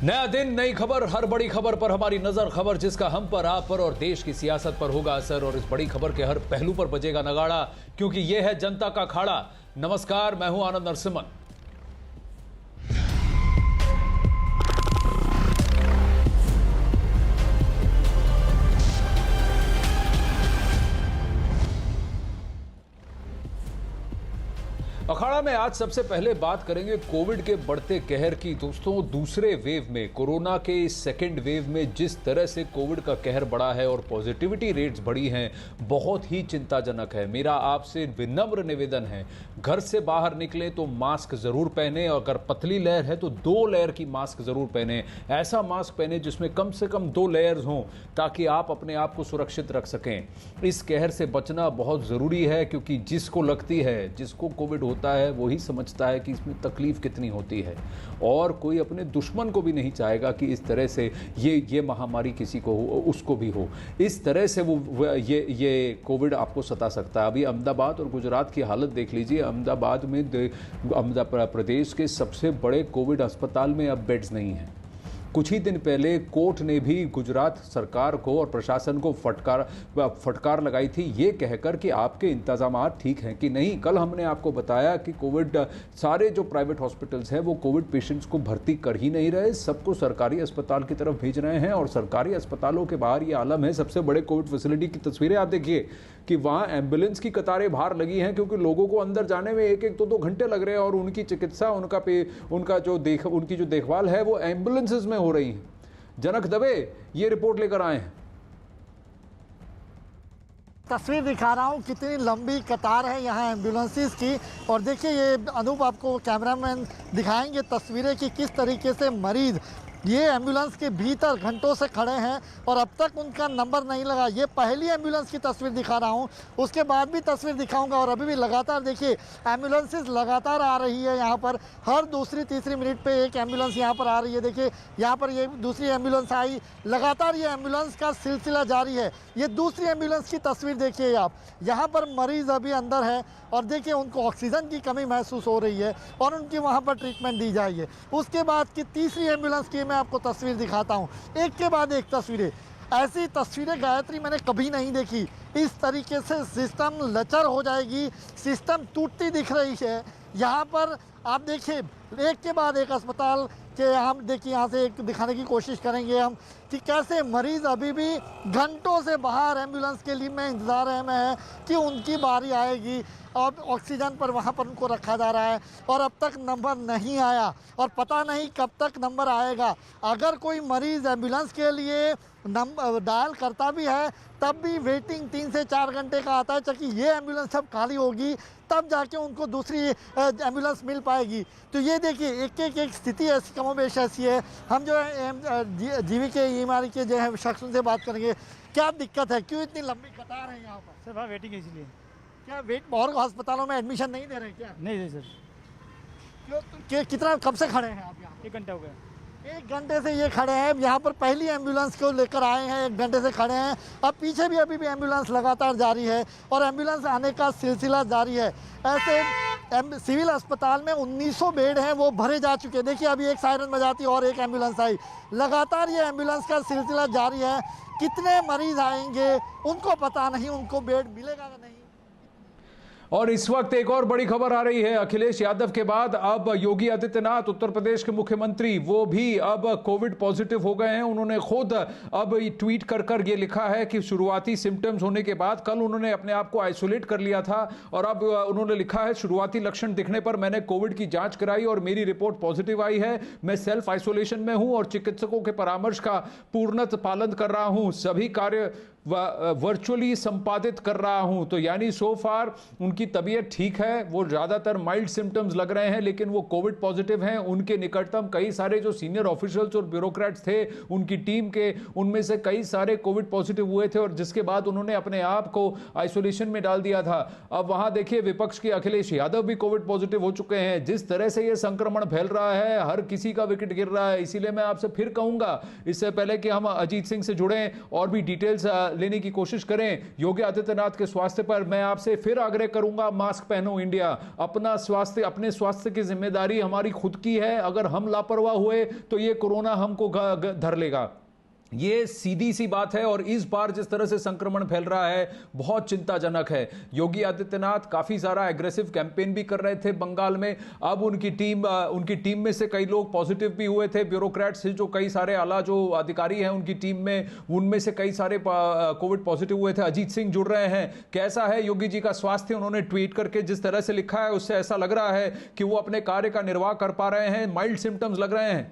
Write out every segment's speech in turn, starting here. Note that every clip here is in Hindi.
नया दिन, नई खबर, हर बड़ी खबर पर हमारी नजर। खबर जिसका हम पर, आप पर और देश की सियासत पर होगा असर, और इस बड़ी खबर के हर पहलू पर बजेगा नगाड़ा, क्योंकि यह है जनता का अखाड़ा। नमस्कार, मैं हूं आनंद नरसिम्हन। अखाड़ा में आज सबसे पहले बात करेंगे कोविड के बढ़ते कहर की। दोस्तों, दूसरे वेव में, कोरोना के सेकेंड वेव में जिस तरह से कोविड का कहर बढ़ा है और पॉजिटिविटी रेट्स बढ़ी हैं, बहुत ही चिंताजनक है। मेरा आपसे विनम्र निवेदन है, घर से बाहर निकले तो मास्क जरूर पहने, और अगर पतली लेयर है तो 2 लेयर की मास्क जरूर पहने। ऐसा मास्क पहने जिसमें कम से कम 2 लेयर्स हों, ताकि आप अपने आप को सुरक्षित रख सकें। इस कहर से बचना बहुत ज़रूरी है, क्योंकि जिसको लगती है, जिसको कोविड होता है, वही समझता है कि इसमें तकलीफ कितनी होती है, और कोई अपने दुश्मन को भी नहीं चाहेगा कि इस तरह से ये महामारी किसी को हो, उसको भी हो। इस तरह से ये कोविड आपको सता सकता है। अभी अहमदाबाद और गुजरात की हालत देख लीजिए। अहमदाबाद प्रदेश के सबसे बड़े कोविड अस्पताल में अब बेड्स नहीं हैं। कुछ ही दिन पहले कोर्ट ने भी गुजरात सरकार को और प्रशासन को फटकार लगाई थी, ये कहकर कि आपके इंतजामात ठीक हैं कि नहीं। कल हमने आपको बताया कि कोविड सारे जो प्राइवेट हॉस्पिटल्स हैं वो कोविड पेशेंट्स को भर्ती कर ही नहीं रहे, सबको सरकारी अस्पताल की तरफ भेज रहे हैं। और सरकारी अस्पतालों के बाहर ये आलम है। सबसे बड़े कोविड फैसिलिटी की तस्वीरें आप देखिए कि वहाँ एम्बुलेंस की कतारें बाहर लगी हैं, क्योंकि लोगों को अंदर जाने में 1-1, 2-2 घंटे लग रहे हैं, और उनकी चिकित्सा, उनकी जो देखभाल है वो एम्बुलेंसेज में हो रही है। जनक दबे ये रिपोर्ट लेकर आए हैं। तस्वीर दिखा रहा हूँ, कितनी लंबी कतार है यहाँ एम्बुलेंसेस की। और देखिए, ये अनूप आपको कैमरामैन दिखाएंगे तस्वीरें कि किस तरीके से मरीज ये एम्बुलेंस के भीतर घंटों से खड़े हैं और अब तक उनका नंबर नहीं लगा। ये पहली एम्बुलेंस की तस्वीर दिखा रहा हूँ, उसके बाद भी तस्वीर दिखाऊंगा। और अभी भी लगातार देखिए एम्बुलेंसेस लगातार आ रही है यहाँ पर। हर दूसरी-तीसरी मिनट पे एक एम्बुलेंस यहाँ पर आ रही है। देखिए यहाँ पर ये दूसरी एम्बुलेंस आई, लगातार ये एम्बुलेंस का सिलसिला जारी है। ये दूसरी एम्बुलेंस की तस्वीर देखिए आप, यहाँ पर मरीज अभी अंदर है और देखिए उनको ऑक्सीजन की कमी महसूस हो रही है और उनकी वहाँ पर ट्रीटमेंट दी जाएगी। उसके बाद की तीसरी एम्बुलेंस की मैं आपको तस्वीर दिखाता हूँ, एक के बाद एक तस्वीरें। ऐसी तस्वीरें गायत्री मैंने कभी नहीं देखी। इस तरीके से सिस्टम लचर हो जाएगी, सिस्टम टूटती दिख रही है। यहाँ पर आप देखिए एक के बाद एक अस्पताल के, हम देखिए यहाँ से एक दिखाने की कोशिश करेंगे हम कि कैसे मरीज़ अभी भी घंटों से बाहर एम्बुलेंस के लिए में इंतज़ार में है कि उनकी बारी आएगी। और ऑक्सीजन पर वहाँ पर उनको रखा जा रहा है और अब तक नंबर नहीं आया और पता नहीं कब तक नंबर आएगा। अगर कोई मरीज़ एम्बुलेंस के लिए नंबर डायल करता भी है तब भी वेटिंग 3 से 4 घंटे का आता है, क्योंकि ये एम्बुलेंस सब खाली होगी तब जाके उनको दूसरी एम्बुलेंस मिल पाएगी। तो ये देखिए एक स्थिति ऐसी कमोबेश ऐसी है। हम जो है जीवीके ईएमआई के जो है शख्स से बात करेंगे, क्या दिक्कत है, क्यों इतनी लंबी कतार है यहाँ पर? सर वहाँ वेटिंग है, इसलिए। क्या वेट और अस्पतालों में एडमिशन नहीं दे रहे क्या? नहीं सर। क्यों, कितना कब से खड़े हैं आप यहाँ? 1 घंटा हो गया। 1 घंटे से ये खड़े हैं यहाँ पर। पहली एम्बुलेंस को लेकर आए हैं, 1 घंटे से खड़े हैं। अब पीछे भी अभी भी एम्बुलेंस लगातार जारी है और एम्बुलेंस आने का सिलसिला जारी है। ऐसे सिविल अस्पताल में 1900 बेड हैं, वो भरे जा चुके हैं। देखिए अभी एक सायरन बजाती और एक एम्बुलेंस आई। लगातार ये एम्बुलेंस का सिलसिला जारी है। कितने मरीज आएंगे उनको पता नहीं, उनको बेड मिलेगा या नहीं। और इस वक्त एक और बड़ी खबर आ रही है। अखिलेश यादव के बाद अब योगी आदित्यनाथ, उत्तर प्रदेश के मुख्यमंत्री, वो भी अब कोविड पॉजिटिव हो गए हैं। उन्होंने खुद अब ट्वीट कर ये लिखा है कि शुरुआती सिम्टम्स होने के बाद कल उन्होंने अपने आप को आइसोलेट कर लिया था, और अब उन्होंने लिखा है शुरुआती लक्षण दिखने पर मैंने कोविड की जांच कराई और मेरी रिपोर्ट पॉजिटिव आई है। मैं सेल्फ आइसोलेशन में हूं और चिकित्सकों के परामर्श का पूर्णतः पालन कर रहा हूं। सभी कार्य वर्चुअली संपादित कर रहा हूं। तो यानी सो फार उनकी तबीयत ठीक है। वो ज़्यादातर माइल्ड सिम्टम्स लग रहे हैं, लेकिन वो कोविड पॉजिटिव हैं। उनके निकटतम कई सारे जो सीनियर ऑफिशियल्स और ब्यूरोक्रेट्स थे उनकी टीम के, उनमें से कई सारे कोविड पॉजिटिव हुए थे, और जिसके बाद उन्होंने अपने आप को आइसोलेशन में डाल दिया था। अब वहां देखिए विपक्ष के अखिलेश यादव भी कोविड पॉजिटिव हो चुके हैं। जिस तरह से ये संक्रमण फैल रहा है, हर किसी का विकेट गिर रहा है। इसीलिए मैं आपसे फिर कहूंगा, इससे पहले कि हम अजीत सिंह से जुड़ें और भी डिटेल्स लेने की कोशिश करें योगी आदित्यनाथ के स्वास्थ्य पर। मैं आपसे फिर आग्रह करूंगा, मास्क पहनो इंडिया। अपना स्वास्थ्य, अपने स्वास्थ्य की जिम्मेदारी हमारी खुद की है। अगर हम लापरवाह हुए तो ये कोरोना हमको धर लेगा। ये सीधी सी बात है। और इस बार जिस तरह से संक्रमण फैल रहा है बहुत चिंताजनक है। योगी आदित्यनाथ काफी सारा एग्रेसिव कैंपेन भी कर रहे थे बंगाल में। अब उनकी टीम में से कई लोग पॉजिटिव भी हुए थे। ब्यूरोक्रेट्स जो कई सारे आला जो अधिकारी हैं उनकी टीम में, उनमें से कई सारे कोविड पॉजिटिव हुए थे। अजीत सिंह जुड़ रहे हैं। कैसा है योगी जी का स्वास्थ्य? उन्होंने ट्वीट करके जिस तरह से लिखा है उससे ऐसा लग रहा है कि वो अपने कार्य का निर्वाह कर पा रहे हैं। माइल्ड सिम्टम्स लग रहे हैं।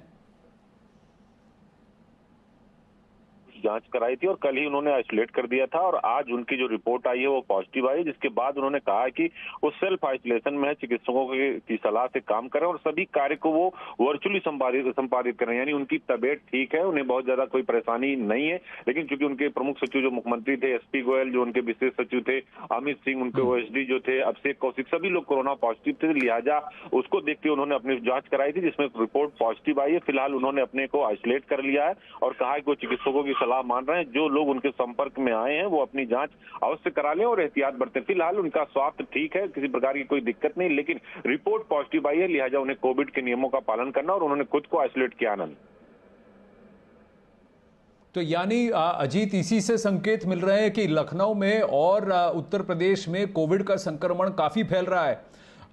जांच कराई थी और कल ही उन्होंने आइसोलेट कर दिया था और आज उनकी जो रिपोर्ट आई है वो पॉजिटिव आई, जिसके बाद उन्होंने कहा कि वो सेल्फ आइसोलेशन में चिकित्सकों की सलाह से काम करें और सभी कार्य को वो वर्चुअली संपादित करें। यानी उनकी तबीयत ठीक है, उन्हें बहुत ज्यादा कोई परेशानी नहीं है। लेकिन चूंकि उनके प्रमुख सचिव जो मुख्यमंत्री थे, एसपी गोयल जो उनके विशेष सचिव थे, अमित सिंह उनके ओएसडी जो थे, अभिषेक कौशिक, सभी लोग कोरोना पॉजिटिव थे। लिहाजा उसको देखते उन्होंने अपनी जांच कराई थी जिसमें रिपोर्ट पॉजिटिव आई है। फिलहाल उन्होंने अपने को आइसोलेट कर लिया है और कहा है कि वो चिकित्सकों की सलाह मान रहे हैं। जो लोग उनके संपर्क में आए हैं वो अपनी जांच अवश्य करा लें और एहतियात बरतें। फिलहाल उनका स्वास्थ्य ठीक है, किसी प्रकार की कोई दिक्कत नहीं, लेकिन रिपोर्ट पॉजिटिव आई है। लिहाजा उन्हें कोविड के नियमों का पालन करना और उन्होंने खुद को आइसोलेट किया। आनंद, तो यानी अजीत, इसी से संकेत मिल रहे हैं कि लखनऊ में और उत्तर प्रदेश में कोविड का संक्रमण काफी फैल रहा है।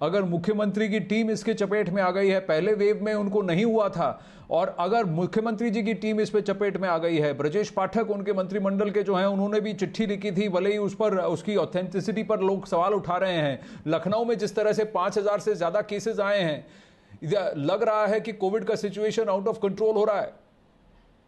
अगर मुख्यमंत्री की टीम इसके चपेट में आ गई है, पहले वेव में उनको नहीं हुआ था, और अगर मुख्यमंत्री जी की टीम इस पे चपेट में आ गई है, ब्रजेश पाठक उनके मंत्रिमंडल के जो हैं उन्होंने भी चिट्ठी लिखी थी, भले ही उस पर उसकी ऑथेंटिसिटी पर लोग सवाल उठा रहे हैं। लखनऊ में जिस तरह से 5000 से ज्यादा केसेस आए हैं, लग रहा है कि कोविड का सिचुएशन आउट ऑफ कंट्रोल हो रहा है।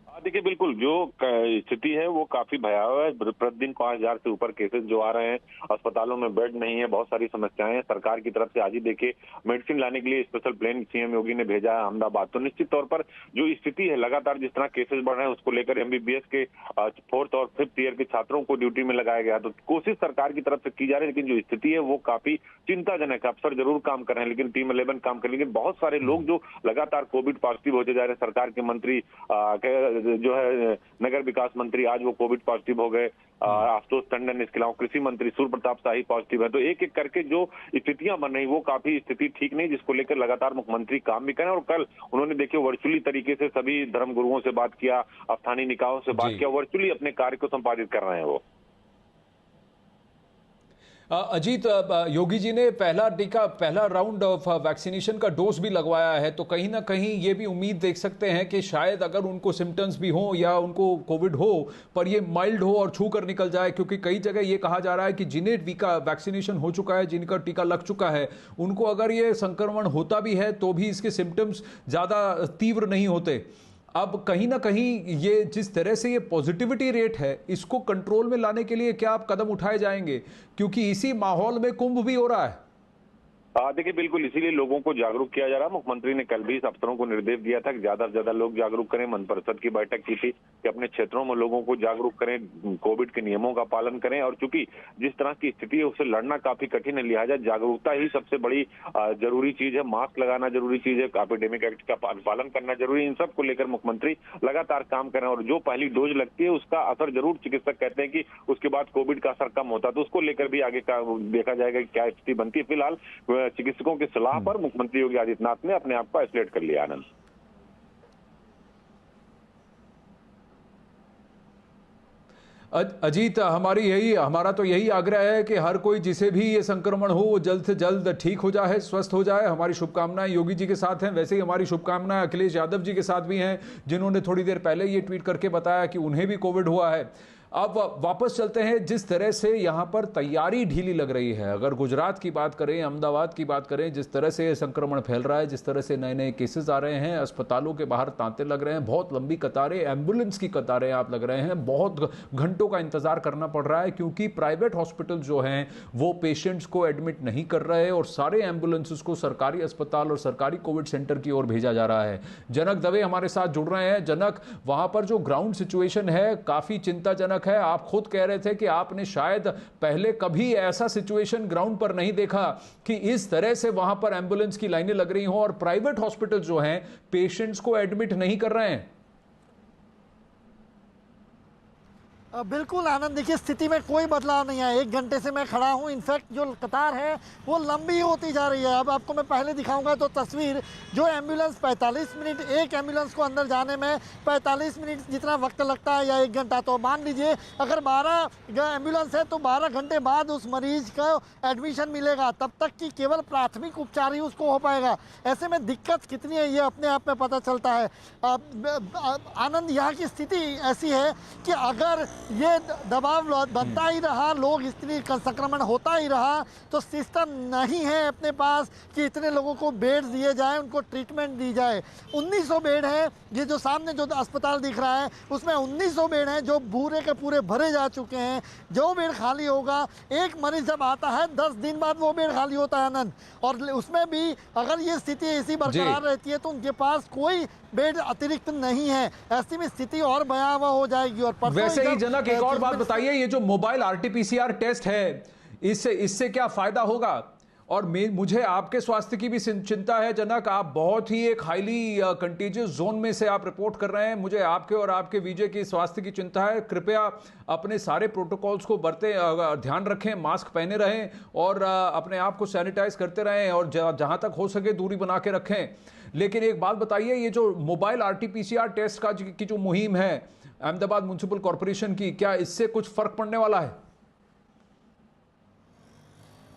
देखिए, बिल्कुल जो स्थिति है वो काफी भयावह है। प्रतिदिन 5000 से ऊपर केसेस जो आ रहे हैं, अस्पतालों में बेड नहीं है, बहुत सारी समस्याएं हैं। सरकार की तरफ से आज ही देखिए मेडिसिन लाने के लिए स्पेशल प्लेन सीएम योगी ने भेजा है अहमदाबाद। तो निश्चित तौर पर जो स्थिति है, लगातार जिस तरह केसेस बढ़ रहे हैं उसको लेकर एमबीबीएस के 4th और 5th ईयर के छात्रों को ड्यूटी में लगाया गया। तो कोशिश सरकार की तरफ से की जा रही है, लेकिन जो स्थिति है वो काफी चिंताजनक है। अफसर जरूर काम कर रहे हैं, लेकिन टीम 11 काम कर रही है, लेकिन बहुत सारे लोग जो लगातार कोविड पॉजिटिव होते जा रहे हैं। सरकार के मंत्री जो है नगर विकास मंत्री, आज वो कोविड पॉजिटिव हो गए। आशुतोष टंडन, इसके अलावा कृषि मंत्री सूर्य प्रताप शाही पॉजिटिव है। तो एक एक करके जो स्थितियां बन रही वो काफी स्थिति ठीक नहीं, जिसको लेकर लगातार मुख्यमंत्री काम भी करें। और कल उन्होंने देखिए वर्चुअली तरीके से सभी धर्म गुरुओं से बात किया, स्थानीय निकायों से बात किया, वर्चुअली अपने कार्य को संपादित कर रहे हैं वो। अजीत, योगी जी ने पहला राउंड ऑफ वैक्सीनेशन का डोज भी लगवाया है, तो कहीं ना कहीं ये भी उम्मीद देख सकते हैं कि शायद अगर उनको सिम्टम्स भी हो या उनको कोविड हो पर ये माइल्ड हो और छू कर निकल जाए। क्योंकि कई जगह ये कहा जा रहा है कि जिन्हें वैक्सीनेशन हो चुका है, जिनका टीका लग चुका है, उनको अगर ये संक्रमण होता भी है तो भी इसके सिम्टम्स ज़्यादा तीव्र नहीं होते। अब कहीं ना कहीं ये जिस तरह से ये पॉजिटिविटी रेट है, इसको कंट्रोल में लाने के लिए क्या आप कदम उठाए जाएंगे? क्योंकि इसी माहौल में कुंभ भी हो रहा है। देखिए, बिल्कुल इसीलिए लोगों को जागरूक किया जा रहा है। मुख्यमंत्री ने कल भी इस अफसरों को निर्देश दिया था कि ज्यादा से ज्यादा लोग जागरूक करें। मंत्रि परिषद की बैठक की थी कि अपने क्षेत्रों में लोगों को जागरूक करें, कोविड के नियमों का पालन करें। और चूंकि जिस तरह की स्थिति है उससे लड़ना काफी कठिन है, लिहाजा जागरूकता ही सबसे बड़ी जरूरी चीज है। मास्क लगाना जरूरी चीज है, एपिडेमिक एक्ट का पालन करना जरूरी है। इन सब को लेकर मुख्यमंत्री लगातार काम करें। और जो पहली डोज लगती है उसका असर जरूर, चिकित्सक कहते हैं कि उसके बाद कोविड का असर कम होता है, तो उसको लेकर भी आगे का देखा जाएगा कि क्या स्थिति बनती है। फिलहाल चिकित्सकों की सलाह पर मुख्यमंत्री योगी आदित्यनाथ ने अपने आप को आइसोलेट कर लिया। आनंद, अजीत, हमारा तो यही आग्रह है कि हर कोई जिसे भी ये संक्रमण हो वो जल्द से जल्द ठीक हो जाए, स्वस्थ हो जाए। हमारी शुभकामनाएं योगी जी के साथ हैं, वैसे ही हमारी शुभकामनाएं अखिलेश यादव जी के साथ भी हैं, जिन्होंने थोड़ी देर पहले ये ट्वीट करके बताया कि उन्हें भी कोविड हुआ है। अब वापस चलते हैं, जिस तरह से यहाँ पर तैयारी ढीली लग रही है। अगर गुजरात की बात करें, अहमदाबाद की बात करें, जिस तरह से संक्रमण फैल रहा है, जिस तरह से नए नए केसेस आ रहे हैं, अस्पतालों के बाहर तांते लग रहे हैं, बहुत लंबी कतारें, एम्बुलेंस की कतारें आप लग रहे हैं, बहुत घंटों का इंतजार करना पड़ रहा है, क्योंकि प्राइवेट हॉस्पिटल जो हैं वो पेशेंट्स को एडमिट नहीं कर रहे और सारे एम्बुलेंसेस को सरकारी अस्पताल और सरकारी कोविड सेंटर की ओर भेजा जा रहा है। जनक दवे हमारे साथ जुड़ रहे हैं। जनक, वहां पर जो ग्राउंड सिचुएशन है काफी चिंताजनक है। आप खुद कह रहे थे कि आपने शायद पहले कभी ऐसा सिचुएशन ग्राउंड पर नहीं देखा कि इस तरह से वहां पर एम्बुलेंस की लाइनें लग रही हो और प्राइवेट हॉस्पिटल जो हैं पेशेंट्स को एडमिट नहीं कर रहे हैं। बिल्कुल आनंद, देखिए स्थिति में कोई बदलाव नहीं है। 1 घंटे से मैं खड़ा हूँ, इनफैक्ट जो कतार है वो लंबी होती जा रही है। अब आपको मैं पहले दिखाऊंगा तो तस्वीर, जो एम्बुलेंस 45 मिनट, एक एम्बुलेंस को अंदर जाने में 45 मिनट जितना वक्त लगता है या 1 घंटा, तो मान लीजिए अगर 12 एम्बुलेंस है तो 12 घंटे बाद उस मरीज को एडमिशन मिलेगा, तब तक कि केवल प्राथमिक उपचार ही उसको हो पाएगा। ऐसे में दिक्कत कितनी है ये अपने आप में पता चलता है। आनंद, यहाँ की स्थिति ऐसी है कि अगर ये दबाव बनता ही रहा, लोग इतनी संक्रमण होता ही रहा, तो सिस्टम नहीं है अपने पास कि इतने लोगों को बेड दिए जाए, उनको ट्रीटमेंट दी जाए। 1900 बेड है, ये जो सामने जो अस्पताल दिख रहा है उसमें 1900 बेड हैं जो पूरे के पूरे भरे जा चुके हैं। जो बेड खाली होगा, एक मरीज जब आता है 10 दिन बाद वो बेड खाली होता है आनंद, और उसमें भी अगर ये स्थिति ऐसी बरकरार रहती है तो उनके पास कोई बेड अतिरिक्त नहीं है। ऐसी में स्थिति और भयावह हो जाएगी। और वैसे ही जनक, एक और बात बताइए, ये जो मोबाइल आरटीपीसीआर टेस्ट है, इससे क्या फायदा होगा? और मुझे आपके स्वास्थ्य की भी चिंता है जनक। आप बहुत ही एक हाईली कंटेजियस जोन में से आप रिपोर्ट कर रहे हैं। मुझे आपके और आपके विजय की स्वास्थ्य की चिंता है। कृपया अपने सारे प्रोटोकॉल्स को ध्यान रखें, मास्क पहने रहें और अपने आप को सैनिटाइज करते रहें और जहां तक हो सके दूरी बना के रखें। लेकिन एक बात बताइए, ये जो मोबाइल आरटीपीसीआर टेस्ट की जो मुहिम है अहमदाबाद म्युनिसिपल कॉर्पोरेशन की, क्या इससे कुछ फर्क पड़ने वाला है?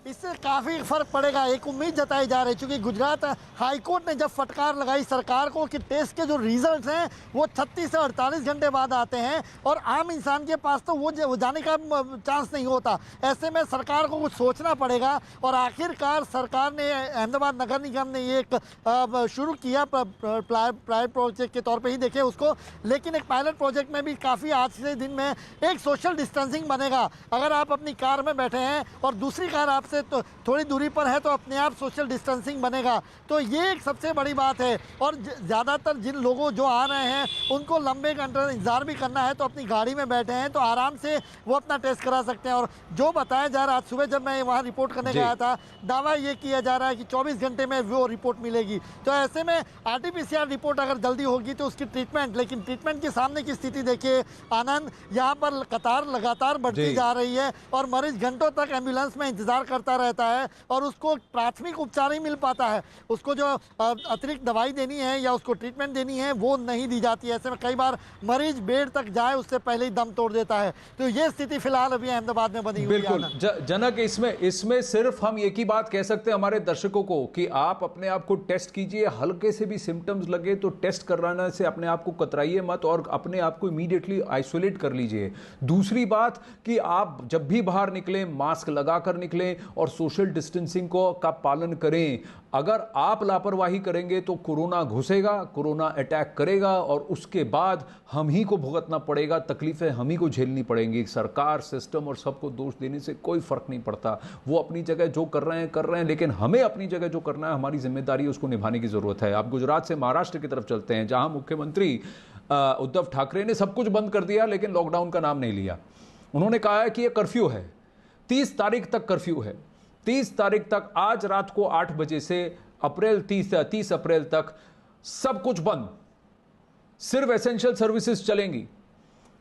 इससे काफ़ी फर्क पड़ेगा, एक उम्मीद जताई जा रही है। क्योंकि गुजरात हाईकोर्ट ने जब फटकार लगाई सरकार को कि टेस्ट के जो रिजल्ट्स हैं वो 36 से 48 घंटे बाद आते हैं और आम इंसान के पास तो वो जाने का चांस नहीं होता। ऐसे में सरकार को कुछ सोचना पड़ेगा। और आखिरकार सरकार ने, अहमदाबाद नगर निगम ने ये एक शुरू किया प्राइवेट प्रोजेक्ट के तौर पर ही देखे उसको, लेकिन एक पायलट प्रोजेक्ट में भी काफ़ी आज से दिन में एक सोशल डिस्टेंसिंग बनेगा। अगर आप अपनी कार में बैठे हैं और दूसरी कार आप से तो थोड़ी दूरी पर है तो अपने आप सोशल डिस्टेंसिंग बनेगा। तो ये एक सबसे बड़ी बात है। और ज़्यादातर जिन लोगों जो आ रहे हैं उनको लंबे घंटे इंतजार भी करना है, तो अपनी गाड़ी में बैठे हैं तो आराम से वो अपना टेस्ट करा सकते हैं। और जो बताया जा रहा है, आज सुबह जब मैं वहाँ रिपोर्ट करने गया था, दावा ये किया जा रहा है कि 24 घंटे में वो रिपोर्ट मिलेगी। तो ऐसे में आरटीपीसीआर रिपोर्ट अगर जल्दी होगी तो उसकी ट्रीटमेंट, लेकिन ट्रीटमेंट के सामने की स्थिति देखिए आनंद, यहाँ पर कतार लगातार बढ़ती जा रही है और मरीज घंटों तक एम्बुलेंस में इंतजार करता रहता है और उसको प्राथमिक उपचार ही मिल पाता है। उसको जो अतिरिक्त दवाई देनी है या उसको ट्रीटमेंट देनी है वो नहीं दी जाती है। ऐसे में कई बार मरीज बेड तक जाए उससे पहले ही दम तोड़ देता है। तो ये स्थिति फिलहाल अभी अहमदाबाद में बनी हुई है। बिल्कुल जनक, इसमें सिर्फ हम एक ही बात कह सकते हैं हमारे दर्शकों को कि आप अपने आप को टेस्ट कीजिए। हल्के से भी सिम्टम्स लगे तो टेस्ट कराने से अपने आप को कतराइए मत और अपने आप को इमीडिएटली आइसोलेट कर लीजिए। दूसरी बात कि आप जब भी बाहर निकलें मास्क लगाकर निकलें और सोशल डिस्टेंसिंग का पालन करें। अगर आप लापरवाही करेंगे तो कोरोना घुसेगा, कोरोना अटैक करेगा और उसके बाद हम ही को भुगतना पड़ेगा, तकलीफें हम ही को झेलनी पड़ेंगी। सरकार, सिस्टम और सबको दोष देने से कोई फर्क नहीं पड़ता। वो अपनी जगह जो कर रहे हैं, लेकिन हमें अपनी जगह जो करना है, हमारी जिम्मेदारी है, उसको निभाने की जरूरत है। आप गुजरात से महाराष्ट्र की तरफ चलते हैं, जहां मुख्यमंत्री उद्धव ठाकरे ने सब कुछ बंद कर दिया लेकिन लॉकडाउन का नाम नहीं लिया। उन्होंने कहा है कि यह कर्फ्यू है, 30 तारीख तक कर्फ्यू है। 30 तारीख तक, आज रात को 8 बजे से 30 अप्रैल तक सब कुछ बंद, सिर्फ एसेंशियल सर्विसेज चलेंगी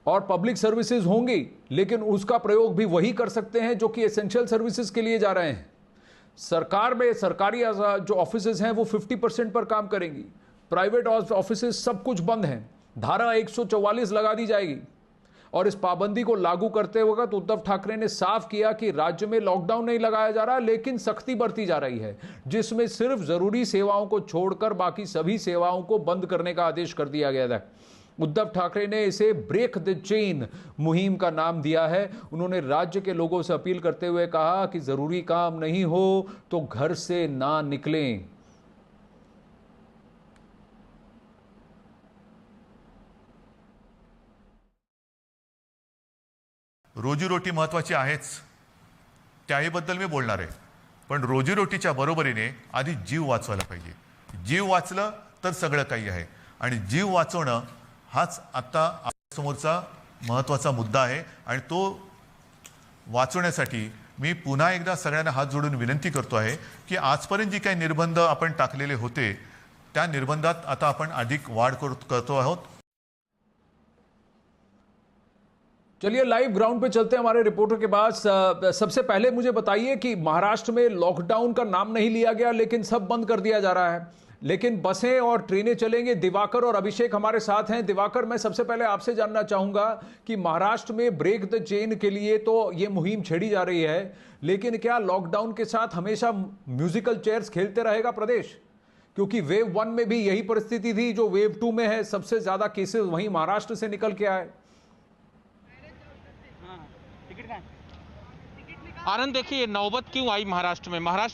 और पब्लिक सर्विसेज होंगी, लेकिन उसका प्रयोग भी वही कर सकते हैं जो कि एसेंशियल सर्विसेज के लिए जा रहे हैं। सरकार में सरकारी जो ऑफिसेज हैं वो 50% पर काम करेंगी, प्राइवेट ऑफिसेज सब कुछ बंद हैं। धारा 144 लगा दी जाएगी और इस पाबंदी को लागू करते वक्त उद्धव ठाकरे ने साफ किया कि राज्य में लॉकडाउन नहीं लगाया जा रहा, लेकिन सख्ती बरती जा रही है, जिसमें सिर्फ जरूरी सेवाओं को छोड़कर बाकी सभी सेवाओं को बंद करने का आदेश कर दिया गया था। उद्धव ठाकरे ने इसे ब्रेक द चेन मुहिम का नाम दिया है। उन्होंने राज्य के लोगों से अपील करते हुए कहा कि जरूरी काम नहीं हो तो घर से ना निकलें। रोजीरोटी महत्त्वाची आहेच, त्याहीबद्दल मी बोलणार आहे, पण रोजीरोटीच्या बरोबरीने आधी जीव वाचवायला पाहिजे। जीव वाचलं तर सगळं काही आहे आणि जीव वाचवणं हाच आता समोरचा महत्त्वाचा मुद्दा आहे आणि तो वाचवण्यासाठी मी पुन्हा एकदा सगळ्यांना हात जोडून विनंती करतो आहे की आजपर्यंत जी काही निर्बंध आपण टाकलेले होते त्या निर्बंधात आता आपण अधिक वाढ करतो आहोत। चलिए लाइव ग्राउंड पे चलते हैं हमारे रिपोर्टर के पास। सबसे पहले मुझे बताइए कि महाराष्ट्र में लॉकडाउन का नाम नहीं लिया गया, लेकिन सब बंद कर दिया जा रहा है, लेकिन बसें और ट्रेनें चलेंगे। दिवाकर और अभिषेक हमारे साथ हैं। दिवाकर, मैं सबसे पहले आपसे जानना चाहूंगा कि महाराष्ट्र में ब्रेक द चेन के लिए तो ये मुहिम छेड़ी जा रही है, लेकिन क्या लॉकडाउन के साथ हमेशा म्यूजिकल चेयर्स खेलते रहेगा प्रदेश? क्योंकि वेव 1 में भी यही परिस्थिति थी, जो वेव 2 में है सबसे ज्यादा केसेस वहीं महाराष्ट्र से निकल के आए। आनंद, देखिए नौबत क्यों आई महाराष्ट्र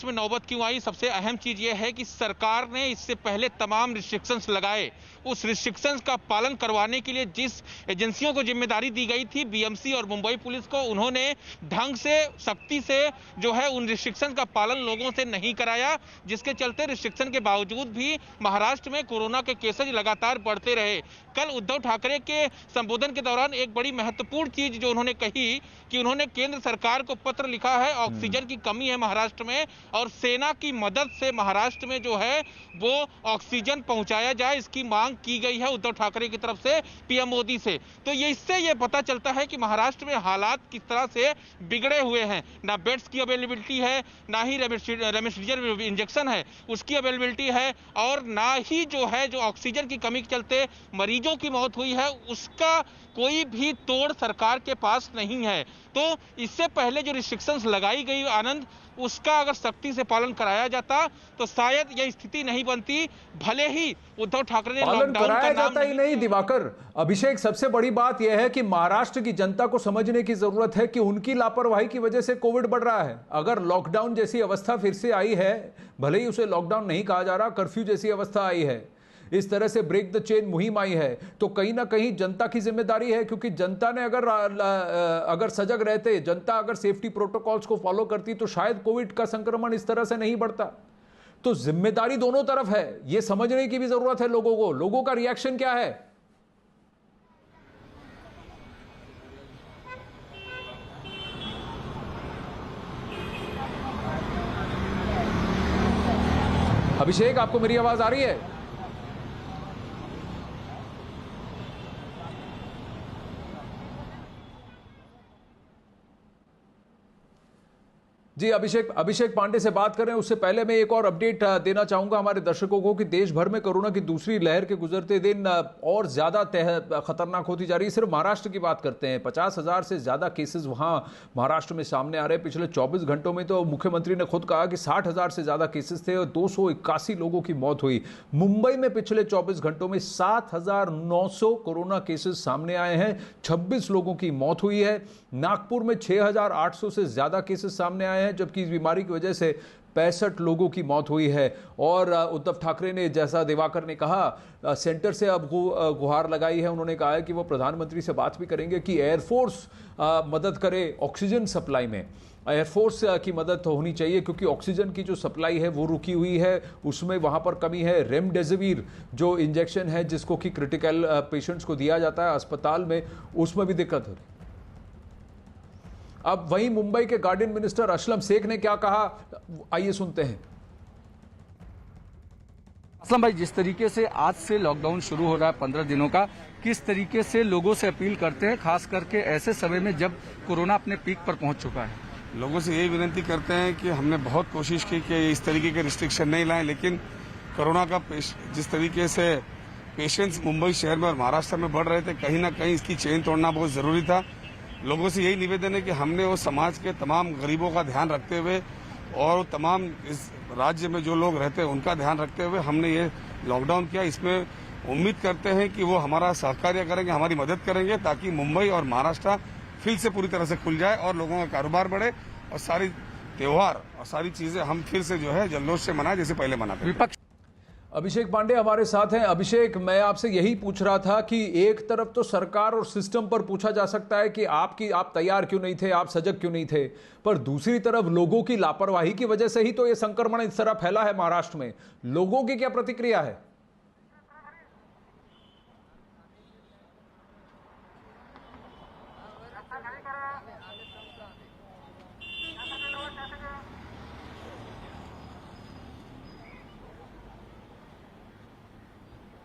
में नौबत क्यों आई? सबसे अहम चीज यह है कि सरकार ने इससे पहले तमाम रिस्ट्रिक्शंस लगाए। उस रिस्ट्रिक्शंस का पालन करवाने के लिए जिस एजेंसियों को जिम्मेदारी दी गई थी, बीएमसी और मुंबई पुलिस को, उन्होंने ढंग से सख्ती से जो है उन रिस्ट्रिक्शंस का पालन लोगों से नहीं कराया, जिसके चलते रिस्ट्रिक्शन के बावजूद भी महाराष्ट्र में कोरोना के केसेज लगातार बढ़ते रहे। कल उद्धव ठाकरे के संबोधन के दौरान एक बड़ी महत्वपूर्ण चीज जो उन्होंने कही कि उन्होंने केंद्र सरकार को पत्र लिखा है, ऑक्सीजन की कमी है महाराष्ट्र में और सेना की मदद से महाराष्ट्र में जो है वो ऑक्सीजन पहुंचाया जाए, इसकी मांग की गई है उद्धव ठाकरे की तरफ से पीएम मोदी से। तो इससे ये पता चलता है कि महाराष्ट्र में हालात किस तरह से बिगड़े हुए हैं। ना बेड्स की अवेलेबिलिटी है, ना ही रेमडेसिविर इंजेक्शन है उसकी अवेलेबिलिटी है, और ना ही जो है जो ऑक्सीजन की कमी के चलते मरीजों की मौत हुई है उसका कोई भी तोड़ सरकार के पास नहीं है। तो इससे पहले जो रिस्ट्रिक्शंस लगाई गई आनंद, उसका अगर सख्ती से पालन कराया जाता तो शायद यह स्थिति नहीं बनती। भले ही उद्धव ठाकरे ने पालन कराया जाता ही नहीं। दिवाकर, अभिषेक, सबसे बड़ी बात यह है कि महाराष्ट्र की जनता को समझने की जरूरत है कि उनकी लापरवाही की वजह से कोविड बढ़ रहा है। अगर लॉकडाउन जैसी अवस्था फिर से आई है, भले ही उसे लॉकडाउन नहीं कहा जा रहा, कर्फ्यू जैसी अवस्था आई है, इस तरह से ब्रेक द चेन मुहिम आई है, तो कहीं ना कहीं जनता की जिम्मेदारी है। क्योंकि जनता ने अगर सजग रहते, जनता अगर सेफ्टी प्रोटोकॉल्स को फॉलो करती, तो शायद कोविड का संक्रमण इस तरह से नहीं बढ़ता। तो जिम्मेदारी दोनों तरफ है, यह समझने की भी जरूरत है लोगों को। लोगों का रिएक्शन क्या है? अभिषेक, आपको मेरी आवाज आ रही है? जी, अभिषेक पांडे से बात करें उससे पहले मैं एक और अपडेट देना चाहूंगा हमारे दर्शकों को कि देश भर में कोरोना की दूसरी लहर के गुजरते दिन और ज्यादा खतरनाक होती जा रही है। सिर्फ महाराष्ट्र की बात करते हैं, 50,000 से ज्यादा केसेस वहां महाराष्ट्र में सामने आ रहे हैं। पिछले 24 घंटों में तो मुख्यमंत्री ने खुद कहा कि 60,000 से ज्यादा केसेस थे और 281 लोगों की मौत हुई। मुंबई में पिछले 24 घंटों में 7,900 कोरोना केसेस सामने आए हैं, 26 लोगों की मौत हुई है। नागपुर में 6,800 से ज्यादा केसेस सामने आए हैं, जबकि इस बीमारी की वजह से 65 लोगों की मौत हुई है। और उद्धव ठाकरे ने, जैसा दिवाकर ने कहा, सेंटर से अब गुहार लगाई है। उन्होंने कहा है कि वो प्रधानमंत्री से बात भी करेंगे कि एयरफोर्स मदद करे ऑक्सीजन सप्लाई में। एयरफोर्स की मदद तो होनी चाहिए, क्योंकि ऑक्सीजन की जो सप्लाई है वो रुकी हुई है, उसमें वहाँ पर कमी है। रेमडेसिविर जो इंजेक्शन है जिसको कि क्रिटिकल पेशेंट्स को दिया जाता है अस्पताल में, उसमें भी दिक्कत हो रही है। अब वहीं मुंबई के गार्डियन मिनिस्टर असलम शेख ने क्या कहा, आइए सुनते हैं। असलम भाई, जिस तरीके से आज से लॉकडाउन शुरू हो रहा है 15 दिनों का, किस तरीके से लोगों से अपील करते हैं, खास करके ऐसे समय में जब कोरोना अपने पीक पर पहुंच चुका है? लोगों से यही विनती करते हैं कि हमने बहुत कोशिश की कि इस तरीके के रिस्ट्रिक्शन नहीं लाएं, लेकिन कोरोना का जिस तरीके से पेशेंट्स मुंबई शहर में और महाराष्ट्र में बढ़ रहे थे, कहीं ना कहीं इसकी चेन तोड़ना बहुत जरूरी था। लोगों से यही निवेदन है कि हमने वो समाज के तमाम गरीबों का ध्यान रखते हुए और तमाम इस राज्य में जो लोग रहते हैं उनका ध्यान रखते हुए हमने ये लॉकडाउन किया। इसमें उम्मीद करते हैं कि वो हमारा सहकार्य करेंगे, हमारी मदद करेंगे, ताकि मुंबई और महाराष्ट्र फिर से पूरी तरह से खुल जाए और लोगों का कारोबार बढ़े और सारी त्योहार और सारी चीजें हम फिर से जो है जल्लोष से मनाएं जैसे पहले मनाते थे। अभिषेक पांडे हमारे साथ हैं। अभिषेक, मैं आपसे यही पूछ रहा था कि एक तरफ तो सरकार और सिस्टम पर पूछा जा सकता है कि आप तैयार क्यों नहीं थे, आप सजग क्यों नहीं थे, पर दूसरी तरफ लोगों की लापरवाही की वजह से ही तो ये संक्रमण इस तरह फैला है महाराष्ट्र में। लोगों की क्या प्रतिक्रिया है?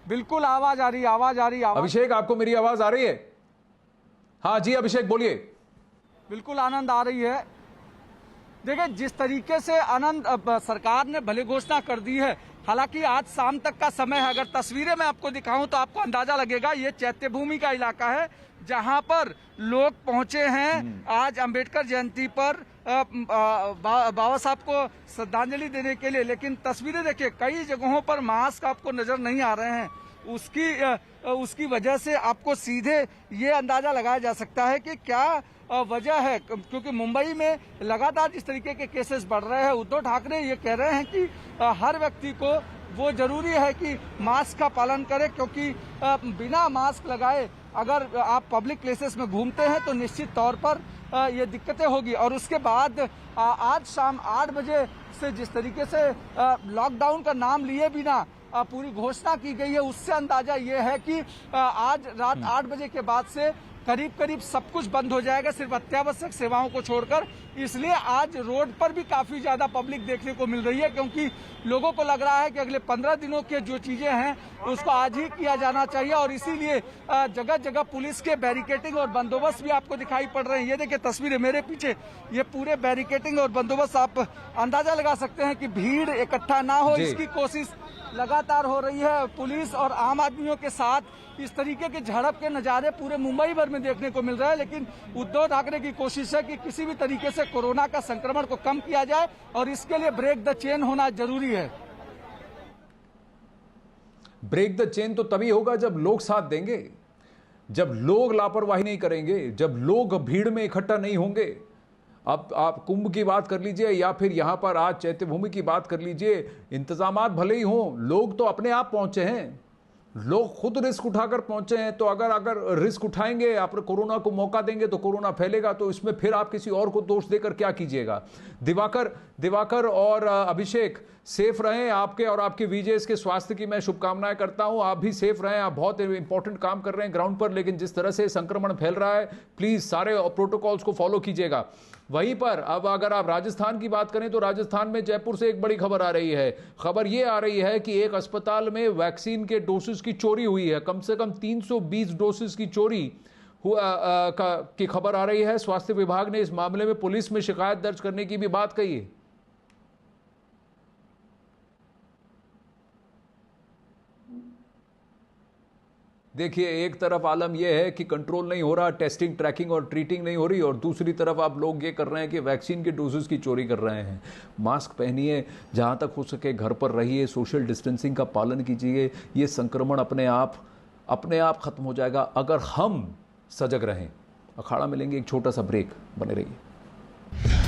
बिल्कुल आवाज आ रही। अभिषेक, आपको मेरी आवाज आ रही है? हाँ जी अभिषेक बोलिए। बिल्कुल आनंद आ रही है। देखिए जिस तरीके से आनंद सरकार ने भले घोषणा कर दी है, हालांकि आज शाम तक का समय है। अगर तस्वीरें मैं आपको दिखाऊं तो आपको अंदाजा लगेगा, ये चैत्यभूमि का इलाका है जहां पर लोग पहुंचे हैं आज अंबेडकर जयंती पर बाबा साहब को श्रद्धांजलि देने के लिए। लेकिन तस्वीरें देखिए, कई जगहों पर मास्क आपको नजर नहीं आ रहे हैं। उसकी वजह से आपको सीधे ये अंदाजा लगाया जा सकता है कि क्या वजह है, क्योंकि मुंबई में लगातार जिस तरीके के केसेस बढ़ रहे हैं, उद्धव ठाकरे ये कह रहे हैं कि हर व्यक्ति को वो जरूरी है कि मास्क का पालन करे, क्योंकि बिना मास्क लगाए अगर आप पब्लिक प्लेसेस में घूमते हैं तो निश्चित तौर पर ये दिक्कतें होगी। और उसके बाद आज शाम 8 बजे से जिस तरीके से लॉकडाउन का नाम लिए बिना पूरी घोषणा की गई है, उससे अंदाजा ये है कि आज रात 8 बजे के बाद से करीब सब कुछ बंद हो जाएगा, सिर्फ अत्यावश्यक सेवाओं को छोड़कर। इसलिए आज रोड पर भी काफी ज्यादा पब्लिक देखने को मिल रही है, क्योंकि लोगों को लग रहा है कि अगले 15 दिनों के जो चीजें हैं उसको आज ही किया जाना चाहिए। और इसीलिए जगह जगह पुलिस के बैरिकेटिंग और बंदोबस्त भी आपको दिखाई पड़ रहे हैं। ये देखिए तस्वीरें मेरे पीछे, ये पूरे बैरिकेटिंग और बंदोबस्त, आप अंदाजा लगा सकते हैं कि भीड़ इकट्ठा ना हो, इसकी कोशिश लगातार हो रही है। पुलिस और आम आदमियों के साथ इस तरीके के झड़प के नजारे पूरे मुंबई भर में देखने को मिल रहा है। लेकिन उद्धव ठाकरे की कोशिश है कि किसी भी तरीके से कोरोना का संक्रमण को कम किया जाए, और इसके लिए ब्रेक द चेन होना जरूरी है। ब्रेक द चेन तो तभी होगा जब लोग साथ देंगे, जब लोग लापरवाही नहीं करेंगे, जब लोग भीड़ में इकट्ठा नहीं होंगे। अब आप कुंभ की बात कर लीजिए या फिर यहां पर आज चैत्यभूमि की बात कर लीजिए, इंतजामात भले ही हों, लोग तो अपने आप पहुंचे हैं, लोग खुद रिस्क उठाकर पहुंचे हैं। तो अगर रिस्क उठाएंगे, आप कोरोना को मौका देंगे तो कोरोना फैलेगा। तो इसमें फिर आप किसी और को दोष देकर क्या कीजिएगा। दिवाकर और अभिषेक, सेफ रहें। आपके और आपके वीजेस के स्वास्थ्य की मैं शुभकामनाएं करता हूं। आप भी सेफ रहें, आप बहुत इंपॉर्टेंट काम कर रहे हैं ग्राउंड पर, लेकिन जिस तरह से संक्रमण फैल रहा है, प्लीज सारे प्रोटोकॉल्स को फॉलो कीजिएगा। वहीं पर अब अगर आप राजस्थान की बात करें तो राजस्थान में जयपुर से एक बड़ी खबर आ रही है। खबर यह आ रही है कि एक अस्पताल में वैक्सीन के डोसेस की चोरी हुई है। कम से कम 320 डोसेस की चोरी की खबर आ रही है। स्वास्थ्य विभाग ने इस मामले में पुलिस में शिकायत दर्ज करने की भी बात कही है। देखिए, एक तरफ आलम यह है कि कंट्रोल नहीं हो रहा, टेस्टिंग, ट्रैकिंग और ट्रीटिंग नहीं हो रही, और दूसरी तरफ आप लोग ये कर रहे हैं कि वैक्सीन के डोजेस की चोरी कर रहे हैं। मास्क पहनिए, जहां तक हो सके घर पर रहिए, सोशल डिस्टेंसिंग का पालन कीजिए। ये संक्रमण अपने आप खत्म हो जाएगा अगर हम सजग रहें। अखाड़ा में लेंगे एक छोटा सा ब्रेक, बने रहिए।